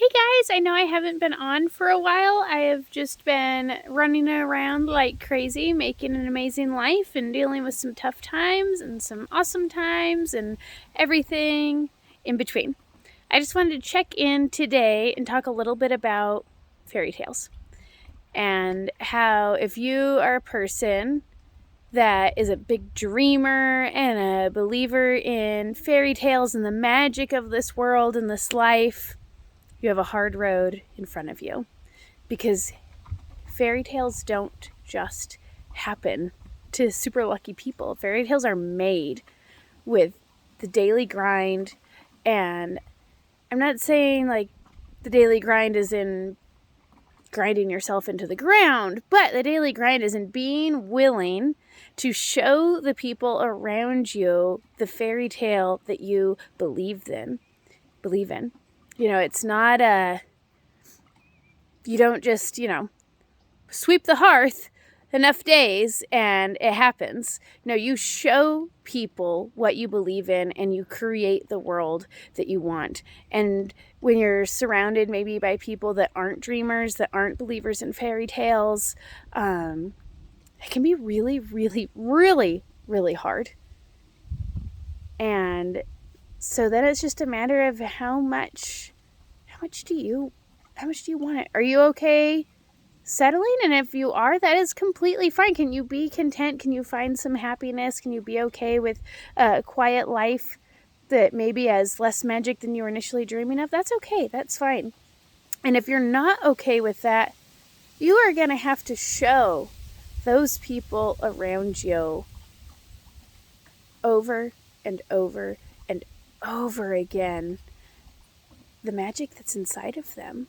Hey guys, I know I haven't been on for a while. I have just been running around like crazy, making an amazing life and dealing with some tough times and some awesome times and everything in between. I just wanted to check in today and talk a little bit about fairy tales and how, if you are a person that is a big dreamer and a believer in fairy tales and the magic of this world and this life, you have a hard road in front of you, because fairy tales don't just happen to super lucky people. Fairy tales are made with the daily grind, and I'm not saying like the daily grind is in grinding yourself into the ground, but the daily grind is in being willing to show the people around you the fairy tale that you believe in. It's not you don't just, sweep the hearth enough days and it happens. No, you show people what you believe in and you create the world that you want. And when you're surrounded maybe by people that aren't dreamers, that aren't believers in fairy tales, it can be really, really, really, really hard. And so then it's just a matter of how much do you want it? Are you okay settling? And if you are, that is completely fine. Can you be content? Can you find some happiness? Can you be okay with a quiet life that maybe has less magic than you were initially dreaming of? That's okay. That's fine. And if you're not okay with that, you are going to have to show those people around you over and over and over again the magic that's inside of them,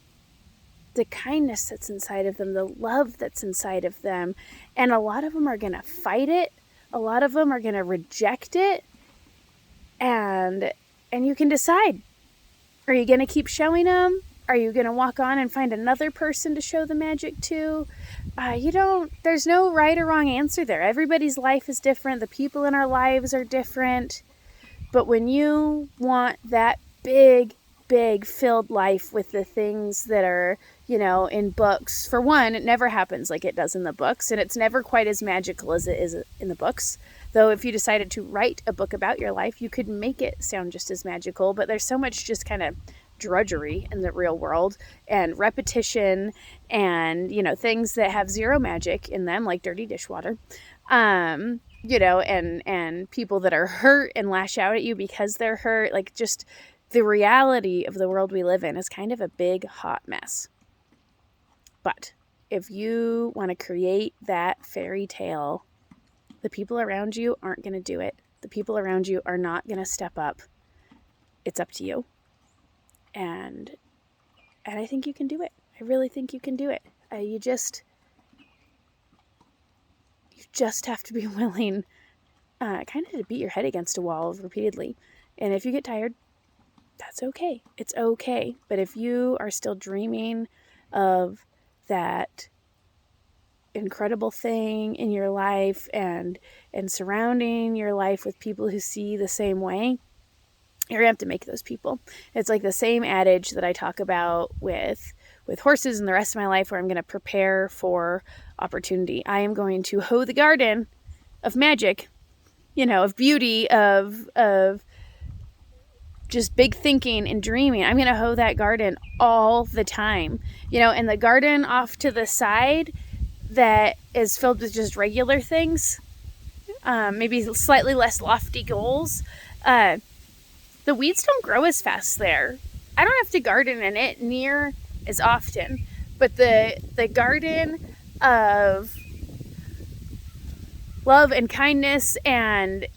the kindness that's inside of them, the love that's inside of them. And a lot of them are going to fight it. A lot of them are going to reject it. And you can decide, are you going to keep showing them? Are you going to walk on and find another person to show the magic to? There's no right or wrong answer there. Everybody's life is different. The people in our lives are different. But when you want that big filled life with the things that are, in books, for one, it never happens like it does in the books, and it's never quite as magical as it is in the books. Though if you decided to write a book about your life, you could make it sound just as magical, but there's so much just kind of drudgery in the real world and repetition and, things that have zero magic in them, like dirty dishwater. And people that are hurt and lash out at you because they're hurt. Like, just the reality of the world we live in is kind of a big hot mess. But if you want to create that fairy tale, the people around you aren't going to do it. The people around you are not going to step up. It's up to you. And I think you can do it. I really think you can do it. You just have to be willing kind of to beat your head against a wall repeatedly. And if you get tired, that's okay. It's okay. But if you are still dreaming of that incredible thing in your life and surrounding your life with people who see the same way, you're gonna have to make those people. It's like the same adage that I talk about with horses and the rest of my life, where I'm going to prepare for opportunity. I am going to hoe the garden of magic, of beauty, of just big thinking and dreaming. I'm going to hoe that garden all the time, and the garden off to the side that is filled with just regular things, maybe slightly less lofty goals. The weeds don't grow as fast there. I don't have to garden in it near as often, but the garden of love and kindness and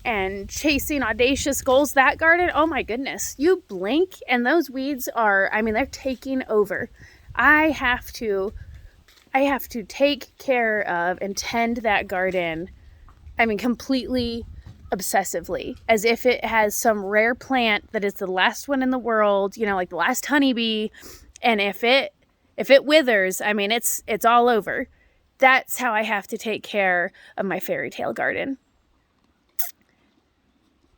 chasing audacious goals, that garden, oh my goodness, you blink and those weeds they're taking over. I have to take care of and tend that garden, completely obsessively, as if it has some rare plant that is the last one in the world, like the last honeybee. And if it withers, it's all over. That's how I have to take care of my fairy tale garden.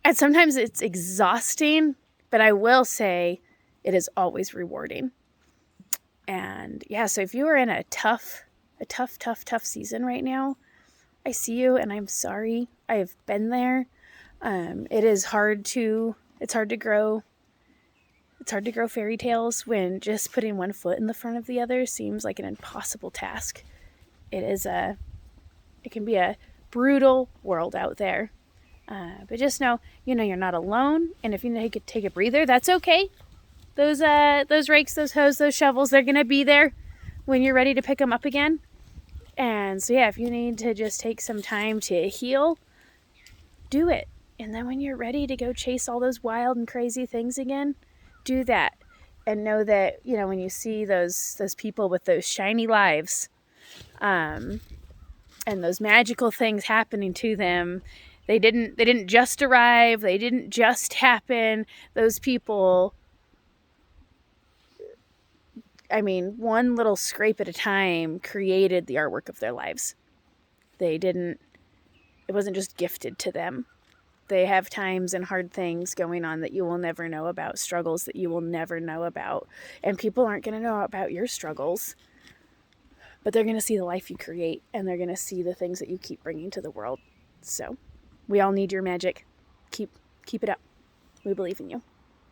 And sometimes it's exhausting, but I will say it is always rewarding. And yeah, so if you are in a tough season right now, I see you and I'm sorry. I've been there. It is hard to, it's hard to grow. It's hard to grow fairy tales when just putting one foot in the front of the other seems like an impossible task. It can be a brutal world out there. But just know, you're not alone. And if you need to take a breather, that's okay. Those rakes, those hoes, those shovels, they're going to be there when you're ready to pick them up again. And so, yeah, if you need to just take some time to heal, do it. And then when you're ready to go chase all those wild and crazy things again, do that. And know that, when you see those people with those shiny lives, and those magical things happening to them, they didn't just arrive, they didn't just happen. Those people, one little scrape at a time created the artwork of their lives. It wasn't just gifted to them. They have times and hard things going on that you will never know about, struggles that you will never know about. And people aren't going to know about your struggles, but they're going to see the life you create, and they're going to see the things that you keep bringing to the world. So we all need your magic. Keep it up. We believe in you.